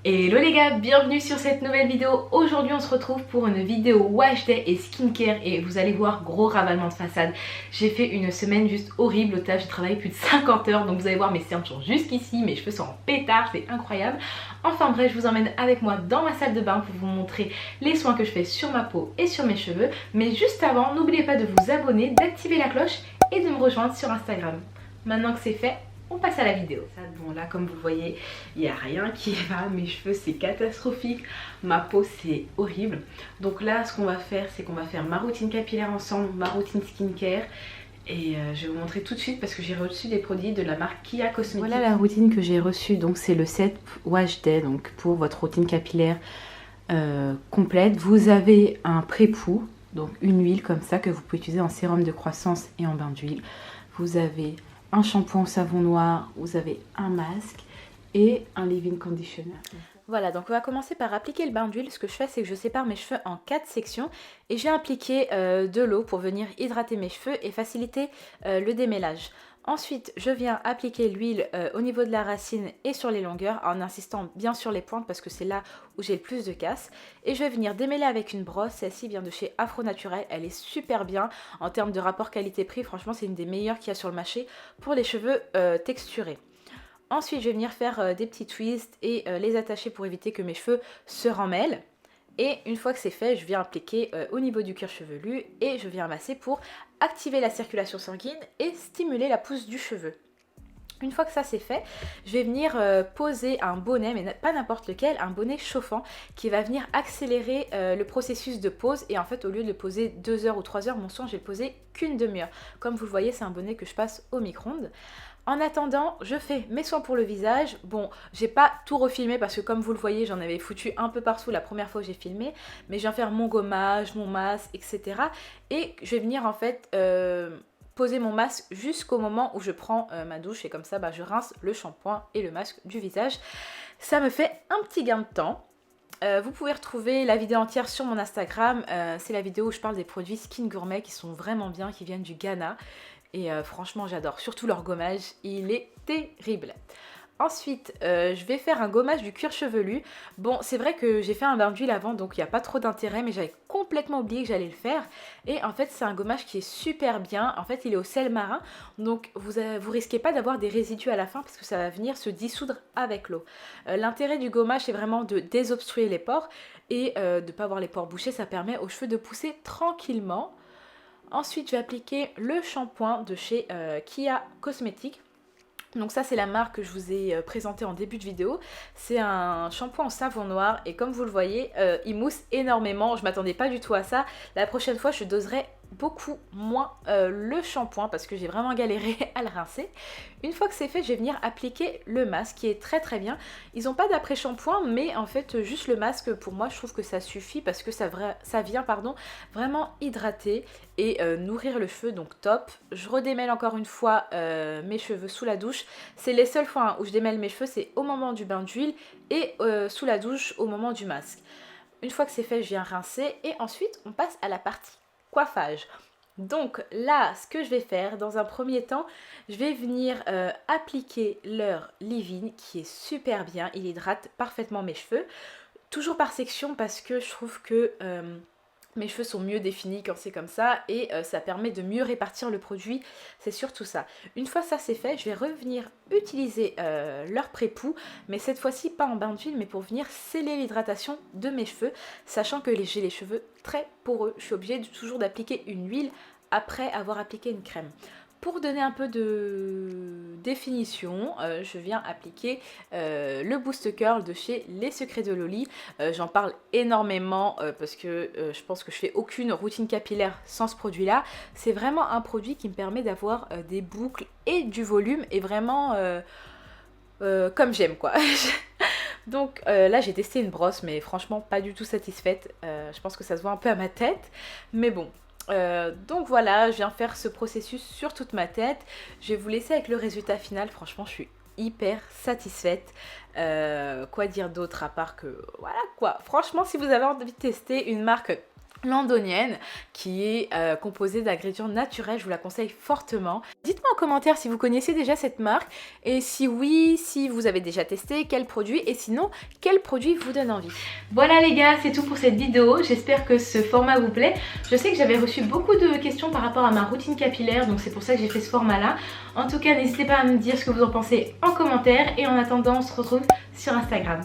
Hello les gars, bienvenue sur cette nouvelle vidéo. Aujourd'hui on se retrouve pour une vidéo wash day et skincare et vous allez voir, gros ravalement de façade. J'ai fait une semaine juste horrible au taf, j'ai travaillé plus de 50 heures donc vous allez voir mes cernes sont jusqu'ici, mes cheveux sont en pétard, c'est incroyable. Enfin bref, je vous emmène avec moi dans ma salle de bain pour vous montrer les soins que je fais sur ma peau et sur mes cheveux. Mais juste avant, n'oubliez pas de vous abonner, d'activer la cloche et de me rejoindre sur Instagram. Maintenant que c'est fait, on passe à la vidéo. Bon là comme vous le voyez, il n'y a rien qui va, mes cheveux c'est catastrophique, ma peau c'est horrible. Donc là ce qu'on va faire, c'est qu'on va faire ma routine capillaire ensemble, ma routine skincare. Et je vais vous montrer tout de suite parce que j'ai reçu des produits de la marque Kia Cosmetics. Voilà la routine que j'ai reçue, donc c'est le set Wash Day, donc pour votre routine capillaire complète. Vous avez un pré-poux, donc une huile comme ça que vous pouvez utiliser en sérum de croissance et en bain d'huile. Vous avez un shampoing au savon noir, vous avez un masque et un leave-in conditioner. Voilà, donc on va commencer par appliquer le bain d'huile. Ce que je fais, c'est que je sépare mes cheveux en 4 sections et j'ai appliqué de l'eau pour venir hydrater mes cheveux et faciliter le démêlage. Ensuite, je viens appliquer l'huile au niveau de la racine et sur les longueurs en insistant bien sur les pointes parce que c'est là où j'ai le plus de casse. Et je vais venir démêler avec une brosse. Celle-ci vient de chez Afro Naturel. Elle est super bien en termes de rapport qualité-prix. Franchement, c'est une des meilleures qu'il y a sur le marché pour les cheveux texturés. Ensuite, je vais venir faire des petits twists et les attacher pour éviter que mes cheveux se remêlent. Et une fois que c'est fait, je viens appliquer au niveau du cuir chevelu et je viens masser pour activer la circulation sanguine et stimuler la pousse du cheveu. Une fois que ça c'est fait, je vais venir poser un bonnet, mais pas n'importe lequel, un bonnet chauffant qui va venir accélérer le processus de pose. Et en fait, au lieu de le poser 2 heures ou 3 heures, mon soin, je vais le poser qu'une demi-heure. Comme vous le voyez, c'est un bonnet que je passe au micro-ondes. En attendant, je fais mes soins pour le visage. Bon, j'ai pas tout refilmé parce que comme vous le voyez, j'en avais foutu un peu partout la première fois que j'ai filmé. Mais je viens faire mon gommage, mon masque, etc. Et je vais venir en fait poser mon masque jusqu'au moment où je prends ma douche. Et comme ça, je rince le shampoing et le masque du visage. Ça me fait un petit gain de temps. Vous pouvez retrouver la vidéo entière sur mon Instagram. C'est la vidéo où je parle des produits Skin Gourmet qui sont vraiment bien, qui viennent du Ghana. Et franchement j'adore, surtout leur gommage, il est terrible. Ensuite, je vais faire un gommage du cuir chevelu. Bon, c'est vrai que j'ai fait un bain d'huile avant, donc il n'y a pas trop d'intérêt, mais j'avais complètement oublié que j'allais le faire. Et en fait, c'est un gommage qui est super bien. En fait, il est au sel marin, donc vous risquez pas d'avoir des résidus à la fin, parce que ça va venir se dissoudre avec l'eau. L'intérêt du gommage, c'est vraiment de désobstruer les pores, et de ne pas avoir les pores bouchés, ça permet aux cheveux de pousser tranquillement. Ensuite, je vais appliquer le shampoing de chez Kia Cosmetics. Donc ça, c'est la marque que je vous ai présentée en début de vidéo. C'est un shampoing en savon noir et comme vous le voyez, il mousse énormément. Je ne m'attendais pas du tout à ça. La prochaine fois, je doserai beaucoup moins le shampoing parce que j'ai vraiment galéré à le rincer. Une fois que c'est fait, je vais venir appliquer le masque qui est très très bien. Ils n'ont pas d'après-shampoing, mais en fait juste le masque pour moi je trouve que ça suffit parce que ça vient vraiment hydrater et nourrir le cheveu, donc top. Je redémêle encore une fois mes cheveux sous la douche. C'est les seules fois où je démêle mes cheveux, c'est au moment du bain d'huile et sous la douche au moment du masque. Une fois que c'est fait, je viens rincer et ensuite on passe à la partie coiffage. Donc là, ce que je vais faire dans un premier temps, je vais venir appliquer leur leave-in qui est super bien, il hydrate parfaitement mes cheveux, toujours par section parce que je trouve que mes cheveux sont mieux définis quand c'est comme ça et ça permet de mieux répartir le produit, c'est surtout ça. Une fois ça c'est fait, je vais revenir utiliser leur pré-poux, mais cette fois-ci pas en bain d'huile, mais pour venir sceller l'hydratation de mes cheveux, sachant que j'ai les cheveux très poreux. Je suis obligée toujours d'appliquer une huile après avoir appliqué une crème. Pour donner un peu de définition, je viens appliquer le Boost Curl de chez Les Secrets de Loli. J'en parle énormément parce que je pense que je fais aucune routine capillaire sans ce produit-là. C'est vraiment un produit qui me permet d'avoir des boucles et du volume et vraiment comme j'aime quoi. Donc là j'ai testé une brosse mais franchement pas du tout satisfaite. Je pense que ça se voit un peu à ma tête, mais bon. Donc voilà, je viens faire ce processus sur toute ma tête. Je vais vous laisser avec le résultat final. Franchement, je suis hyper satisfaite. Quoi dire d'autre à part que voilà quoi. Franchement, si vous avez envie de tester une marque londonienne qui est composée d'ingrédients naturels, je vous la conseille fortement. Dites-moi en commentaire si vous connaissez déjà cette marque et si oui, si vous avez déjà testé, quel produit et sinon, quel produit vous donne envie. Voilà les gars, c'est tout pour cette vidéo. J'espère que ce format vous plaît. Je sais que j'avais reçu beaucoup de questions par rapport à ma routine capillaire, donc c'est pour ça que j'ai fait ce format-là. En tout cas, n'hésitez pas à me dire ce que vous en pensez en commentaire et en attendant, on se retrouve sur Instagram.